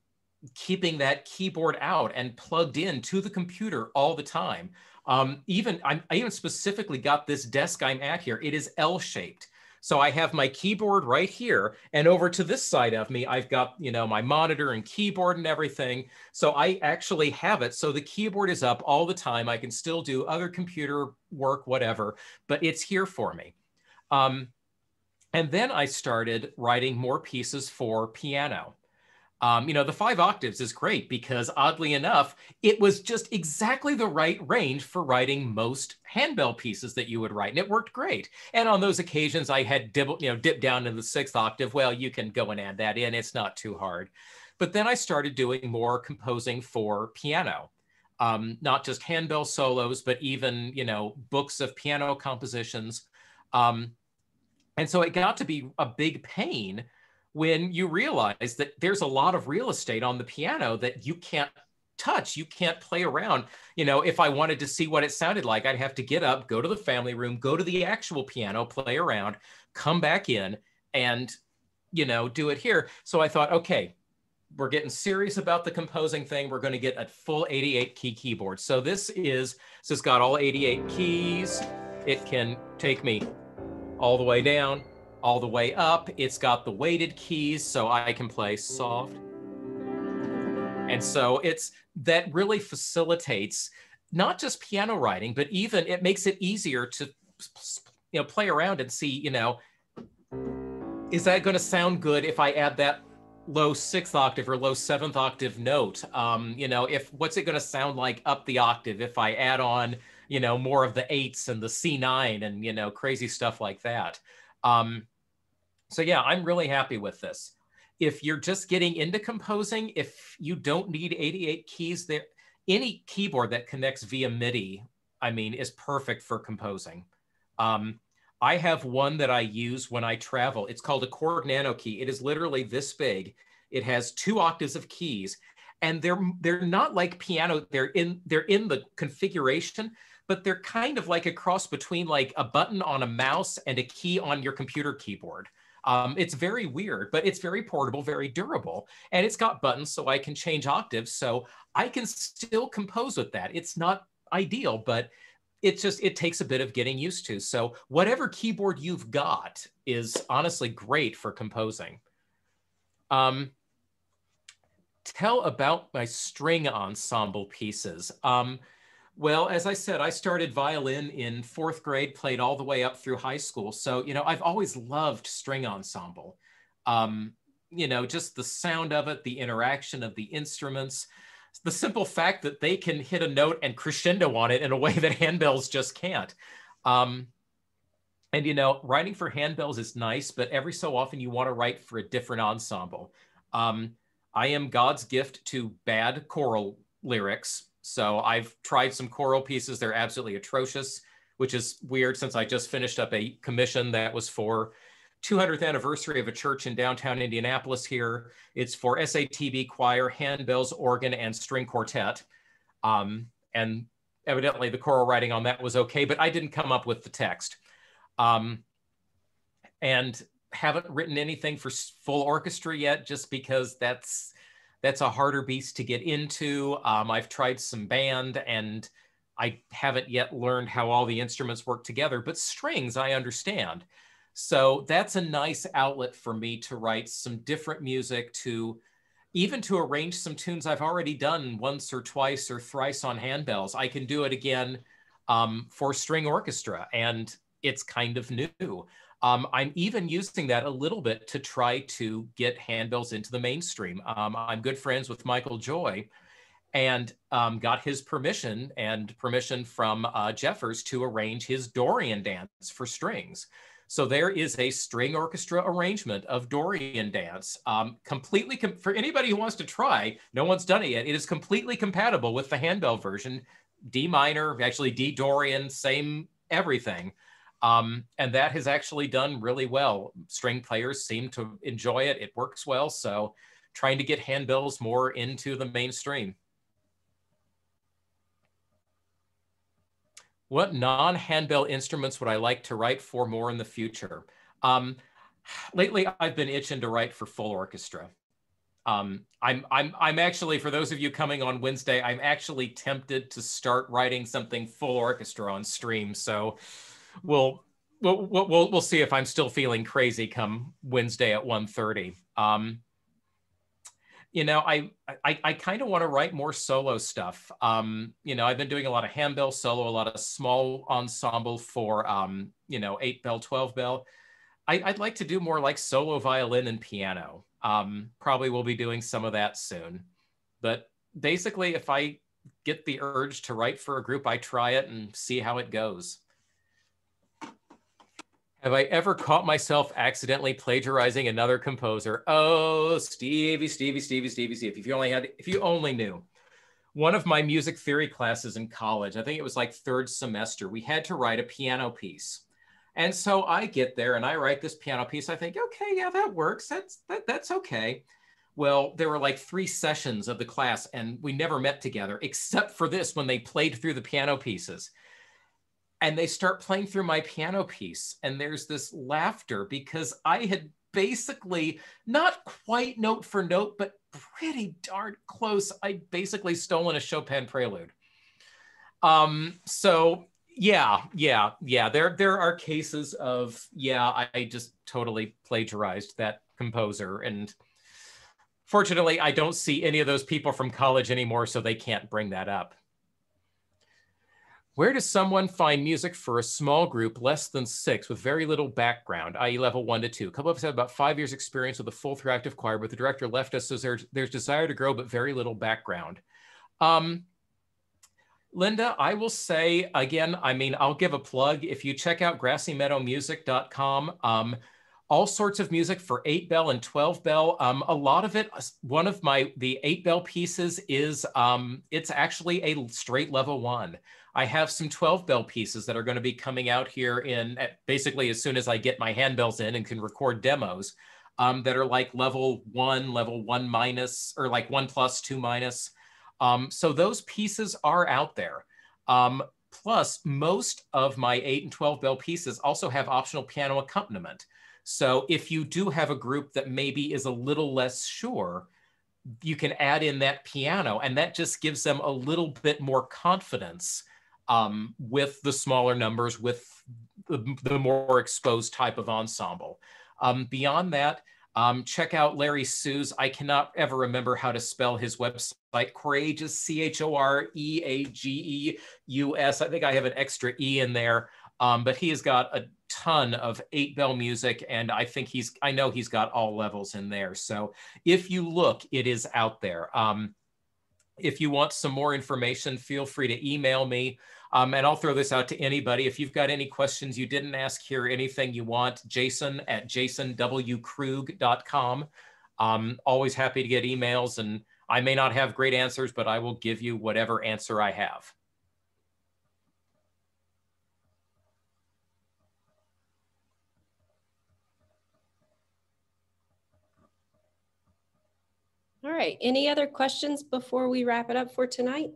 keeping that keyboard out and plugged in to the computer all the time. I even specifically got this desk I'm at here. It is L-shaped. So I have my keyboard right here, and over to this side of me, I've got, you know, my monitor and keyboard and everything. So I actually have it. So the keyboard is up all the time. I can still do other computer work, whatever, but it's here for me. And then I started writing more pieces for piano. You know, the 5 octaves is great because oddly enough, it was just exactly the right range for writing most handbell pieces that you would write, and it worked great. And on those occasions, I had dipped down to the 6th octave. Well, you can go and add that in. It's not too hard. But then I started doing more composing for piano, not just handbell solos, but even, you know, books of piano compositions. And so it got to be a big pain when you realize that there's a lot of real estate on the piano that you can't touch, you can't play around. You know, if I wanted to see what it sounded like, I'd have to get up, go to the family room, go to the actual piano, play around, come back in and, you know, do it here. So I thought, okay, we're getting serious about the composing thing. We're going to get a full 88 key keyboard. So this has got all 88 keys. It can take me all the way down, all the way up. It's got the weighted keys, so I can play soft. And so that really facilitates not just piano writing, but even it makes it easier to, you know, play around and see, you know, is that going to sound good if I add that low 6th octave or low 7th octave note? You know, what's it going to sound like up the octave if I add on, you know, more of the 8s and the C9 and, you know, crazy stuff like that. So yeah, I'm really happy with this. If you're just getting into composing, if you don't need 88 keys, any keyboard that connects via MIDI, I mean, is perfect for composing. I have one that I use when I travel. It's called a Korg Nano Key. It is literally this big. It has 2 octaves of keys, and they're not like piano. They're in the configuration, but they're kind of like a cross between like a button on a mouse and a key on your computer keyboard. It's very weird, but it's very portable, very durable. And it's got buttons so I can change octaves. So I can still compose with that. It's not ideal, but it takes a bit of getting used to. So whatever keyboard you've got is honestly great for composing. Tell about my string ensemble pieces. Well, as I said, I started violin in 4th grade, played all the way up through high school. So, you know, I've always loved string ensemble. You know, just the sound of it, the interaction of the instruments, the simple fact that they can hit a note and crescendo on it in a way that handbells just can't. And, you know, writing for handbells is nice, but every so often you want to write for a different ensemble. I am God's gift to bad choral lyrics. So I've tried some choral pieces. They're absolutely atrocious, which is weird since I just finished up a commission that was for 200th anniversary of a church in downtown Indianapolis here. It's for SATB choir, handbells, organ, and string quartet. And evidently the choral writing on that was okay, but I didn't come up with the text. And haven't written anything for full orchestra yet, just because that's a harder beast to get into. I've tried some band and I haven't yet learned how all the instruments work together, but strings I understand. So that's a nice outlet for me to write some different music, to even to arrange some tunes I've already done once or twice or thrice on handbells. I can do it again for string orchestra, and it's kind of new. I'm even using that a little bit to try to get handbells into the mainstream. I'm good friends with Michael Joy, and got his permission from Jeffers to arrange his Dorian Dance for strings. So there is a string orchestra arrangement of Dorian Dance, completely, for anybody who wants to try, no one's done it yet, it is completely compatible with the handbell version, D minor, actually D Dorian, same everything. And that has actually done really well. String players seem to enjoy it. It works well. So trying to get handbells more into the mainstream. What non-handbell instruments would I like to write for more in the future? Lately, I've been itching to write for full orchestra. I'm actually, for those of you coming on Wednesday, I'm actually tempted to start writing something full orchestra on stream. So we'll see if I'm still feeling crazy come Wednesday at 1:30. You know, I kind of want to write more solo stuff. You know, I've been doing a lot of handbell solo, a lot of small ensemble for, you know, 8-bell, 12-bell. I'd like to do more like solo violin and piano. Probably will be doing some of that soon. But basically, if I get the urge to write for a group, I try it and see how it goes. Have I ever caught myself accidentally plagiarizing another composer? Oh, Stevie, if you only knew. One of my music theory classes in college, I think it was like 3rd semester, we had to write a piano piece. And so I get there and I write this piano piece. I think, okay, yeah, that works. That's okay. Well, there were like 3 sessions of the class and we never met together except for this, when they played through the piano pieces. And they start playing through my piano piece, and there's this laughter because I had basically, not quite note for note, but pretty darn close, I basically stolen a Chopin prelude. So yeah, there are cases of, yeah, I just totally plagiarized that composer. And fortunately, I don't see any of those people from college anymore, so they can't bring that up. Where does someone find music for a small group less than 6 with very little background, i.e. level 1 to 2? A couple of us have about 5 years experience with a full 3-octave choir, but the director left us, so there's desire to grow, but very little background. Linda, I will say, again, I mean, I'll give a plug. If you check out grassymeadowmusic.com, all sorts of music for 8-bell and 12-bell. A lot of it, one of the 8-bell pieces is, it's actually a straight level 1. I have some 12-bell pieces that are going to be coming out here in basically as soon as I get my handbells in and can record demos, that are like level 1 minus, or like 1+, 2-. So those pieces are out there. Plus, most of my 8 and 12 bell pieces also have optional piano accompaniment. So if you do have a group that maybe is a little less sure, you can add in that piano, and that just gives them a little bit more confidence with the smaller numbers, with the more exposed type of ensemble. Beyond that, check out Larry Sue's, I cannot ever remember how to spell his website, Courageous, Choreageus. I think I have an extra E in there, but he has got a ton of 8-bell music, and I know he's got all levels in there. So if you look, it is out there. If you want some more information, feel free to email me. And I'll throw this out to anybody. If you've got any questions you didn't ask here, anything you want, Jason at jasonwkrug.com. Always happy to get emails, and I may not have great answers, but I will give you whatever answer I have. All right, any other questions before we wrap it up for tonight?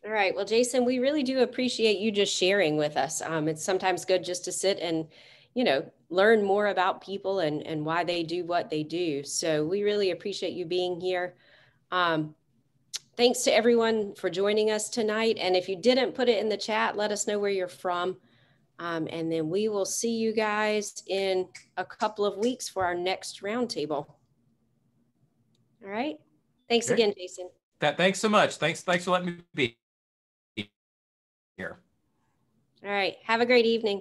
All right, well, Jason, we really do appreciate you just sharing with us. It's sometimes good just to sit and, learn more about people and why they do what they do. So we really appreciate you being here. Thanks to everyone for joining us tonight. And if you didn't put it in the chat, let us know where you're from. And then we will see you guys in a couple of weeks for our next roundtable. All right. Thanks again, Jason. Thanks so much. Thanks for letting me be here. All right. Have a great evening.